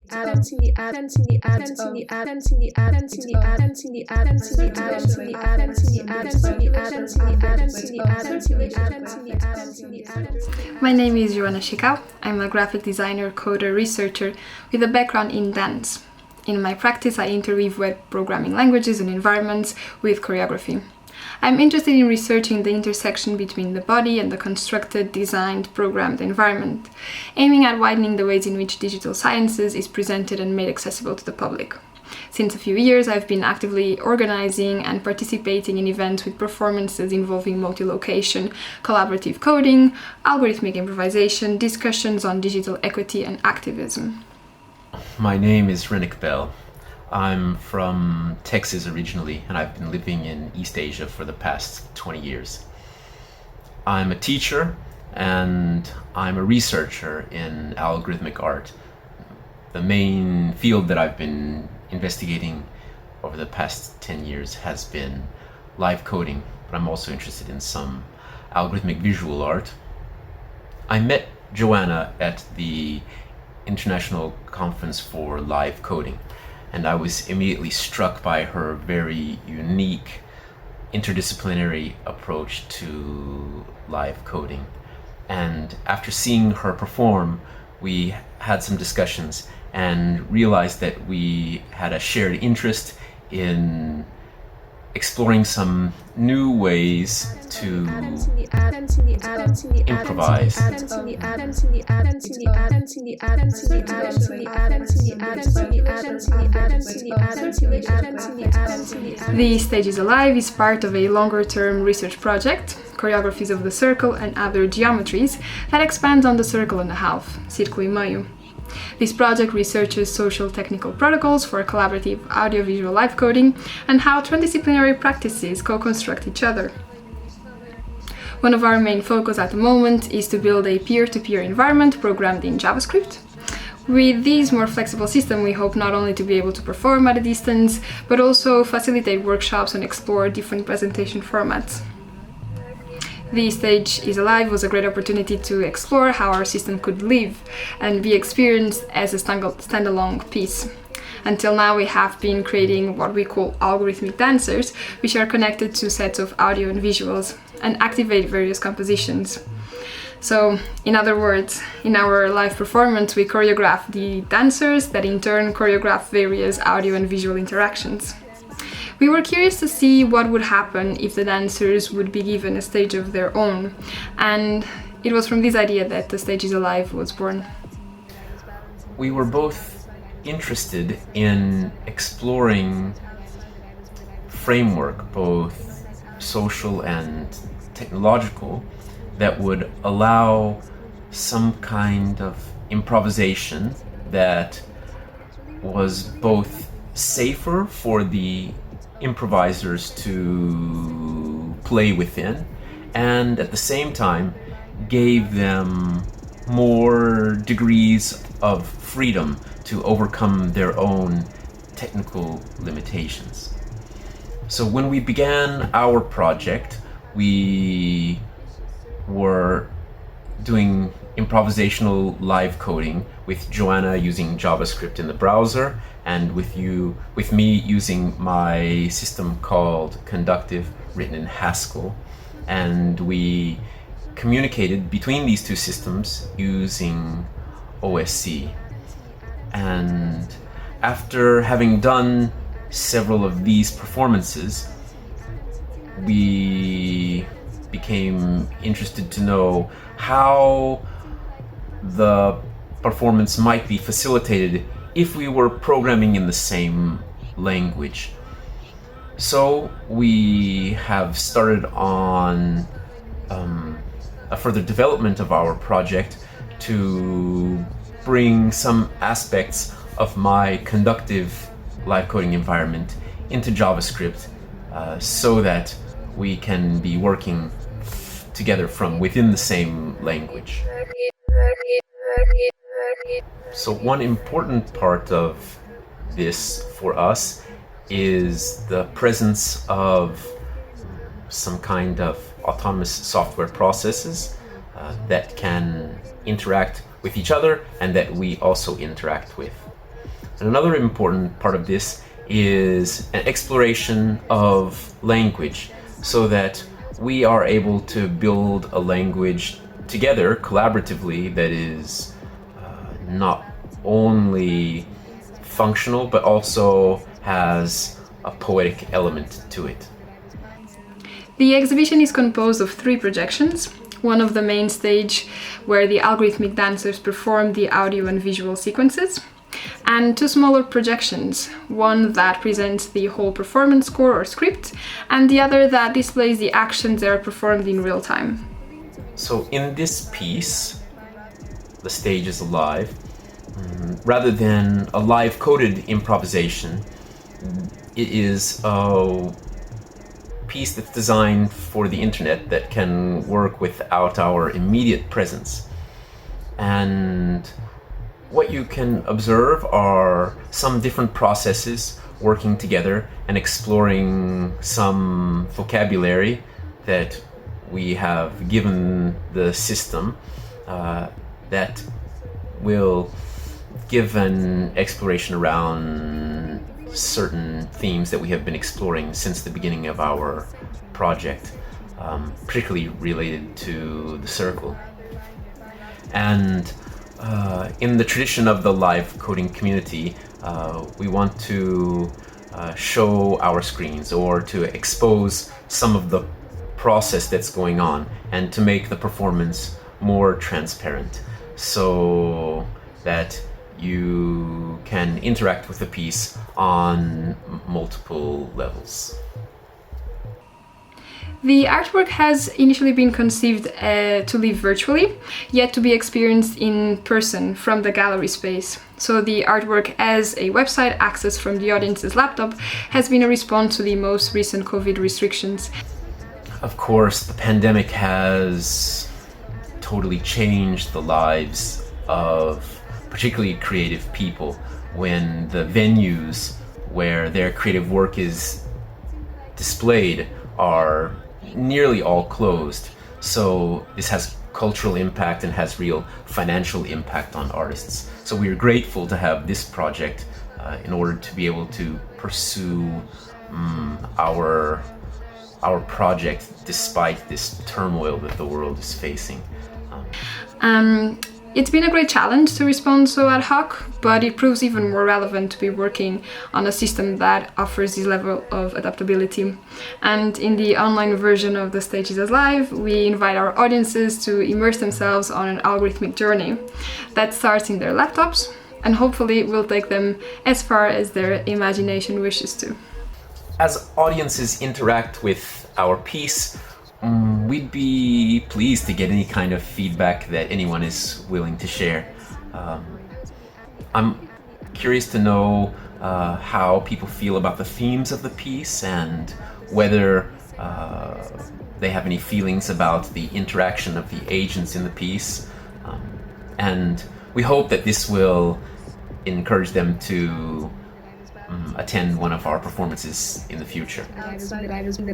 My name is Joana Chicau. I'm a graphic designer, coder, researcher with a background in dance. In my practice, I interweave web programming languages and environments with choreography. I'm interested in researching the intersection between the body and the constructed, designed, programmed environment, aiming at widening the ways in which digital sciences is presented and made accessible to the public. Since a few years, I've been actively organizing and participating in events with performances involving multi-location, collaborative coding, algorithmic improvisation, discussions on digital equity and activism. My name is Renick Bell. I'm from Texas originally, and I've been living in East Asia for the past 20 years. I'm a teacher, and I'm a researcher in algorithmic art. The main field that I've been investigating over the past 10 years has been live coding, but I'm also interested in some algorithmic visual art. I met Joana at the International Conference for Live Coding, and I was immediately struck by her very unique interdisciplinary approach to live coding. And after seeing her perform, we had some discussions and realized that we had a shared interest in exploring some new ways to improvise. The Stage is Alive is part of a longer-term research project, Choreographies of the Circle and Other Geometries, that expands on the circle and a half, Circle e Meio. This project researches social technical protocols for collaborative audiovisual live coding and how transdisciplinary practices co-construct each other. One of our main focus at the moment is to build a peer-to-peer environment programmed in JavaScript. With this more flexible system, we hope not only to be able to perform at a distance, but also facilitate workshops and explore different presentation formats. The Stage is Alive was a great opportunity to explore how our system could live and be experienced as a standalone piece. Until now, we have been creating what we call algorithmic dancers, which are connected to sets of audio and visuals and activate various compositions. So, in other words, in our live performance, we choreograph the dancers that in turn choreograph various audio and visual interactions. We were curious to see what would happen if the dancers would be given a stage of their own, and it was from this idea that The Stage is Alive was born. We were both interested in exploring framework, both social and technological, that would allow some kind of improvisation that was both safer for the improvisers to play within, and at the same time gave them more degrees of freedom to overcome their own technical limitations. So when we began our project, we were doing improvisational live coding with Joana using JavaScript in the browser, and with me using my system called Conductive, written in Haskell. And we communicated between these two systems using OSC. And after having done several of these performances, we became interested to know how the performance might be facilitated if we were programming in the same language. So we have started on a further development of our project to bring some aspects of my conductive live coding environment into JavaScript so that we can be working together from within the same language. So one important part of this for us is the presence of some kind of autonomous software processes that can interact with each other and that we also interact with. And another important part of this is an exploration of language, so that we are able to build a language together collaboratively that is not only functional but also has a poetic element to it. The exhibition is composed of 3 projections, one of the main stage where the algorithmic dancers perform the audio and visual sequences, and 2 smaller projections, one that presents the whole performance score or script, and the other that displays the actions that are performed in real time. So in this piece, the stage is alive. Rather than a live coded improvisation, it is a piece that's designed for the internet that can work without our immediate presence. And what you can observe are some different processes working together and exploring some vocabulary that we have given the system that will give an exploration around certain themes that we have been exploring since the beginning of our project, particularly related to the circle. And in the tradition of the live coding community, we want to show our screens or to expose some of the process that's going on and to make the performance more transparent so that you can interact with the piece on multiple levels. The artwork has initially been conceived to live virtually, yet to be experienced in person from the gallery space. So the artwork as a website accessed from the audience's laptop has been a response to the most recent COVID restrictions. Of course, the pandemic has totally changed the lives of particularly creative people when the venues where their creative work is displayed are nearly all closed. So this has cultural impact and has real financial impact on artists. So we are grateful to have this project in order to be able to pursue our project despite this turmoil that the world is facing. It's been a great challenge to respond so ad hoc, but it proves even more relevant to be working on a system that offers this level of adaptability. And in the online version of the Stages as Live, we invite our audiences to immerse themselves on an algorithmic journey that starts in their laptops and hopefully will take them as far as their imagination wishes to. As audiences interact with our piece, we'd be pleased to get any kind of feedback that anyone is willing to share. I'm curious to know how people feel about the themes of the piece and whether they have any feelings about the interaction of the agents in the piece. And we hope that this will encourage them to attend one of our performances in the future. Inside, outside, balancing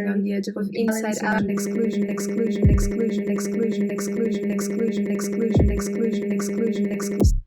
on the edge of inside, out, exclusion, exclusion, exclusion, exclusion, exclusion, exclusion, exclusion, exclusion, exclusion, exclusion.